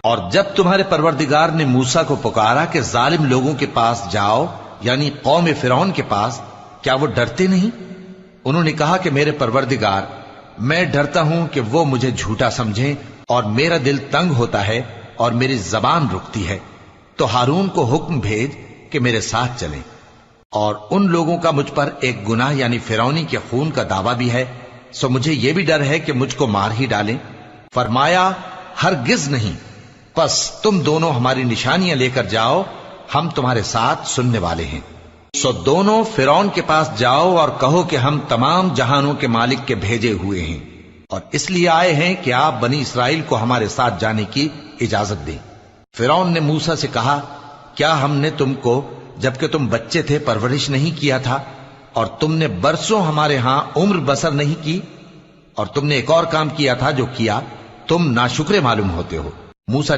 اور جب تمہارے پروردگار نے موسیٰ کو پکارا کہ ظالم لوگوں کے پاس جاؤ، یعنی قوم فرعون کے پاس، کیا وہ ڈرتے نہیں؟ انہوں نے کہا کہ میرے پروردگار، میں ڈرتا ہوں کہ وہ مجھے جھوٹا سمجھیں، اور میرا دل تنگ ہوتا ہے اور میری زبان رکتی ہے، تو ہارون کو حکم بھیج کہ میرے ساتھ چلیں۔ اور ان لوگوں کا مجھ پر ایک گناہ یعنی فرعونی کے خون کا دعویٰ بھی ہے، سو مجھے یہ بھی ڈر ہے کہ مجھ کو مار ہی ڈالیں۔ فرمایا ہرگز نہیں، پس تم دونوں ہماری نشانیاں لے کر جاؤ، ہم تمہارے ساتھ سننے والے ہیں۔ سو دونوں فرعون کے پاس جاؤ اور کہو کہ ہم تمام جہانوں کے مالک کے بھیجے ہوئے ہیں، اور اس لیے آئے ہیں کہ آپ بنی اسرائیل کو ہمارے ساتھ جانے کی اجازت دیں۔ فرعون نے موسیٰ سے کہا، کیا ہم نے تم کو جبکہ تم بچے تھے پرورش نہیں کیا تھا، اور تم نے برسوں ہمارے ہاں عمر بسر نہیں کی؟ اور تم نے ایک اور کام کیا تھا جو کیا، تم ناشکرے معلوم ہوتے ہو۔ موسیٰ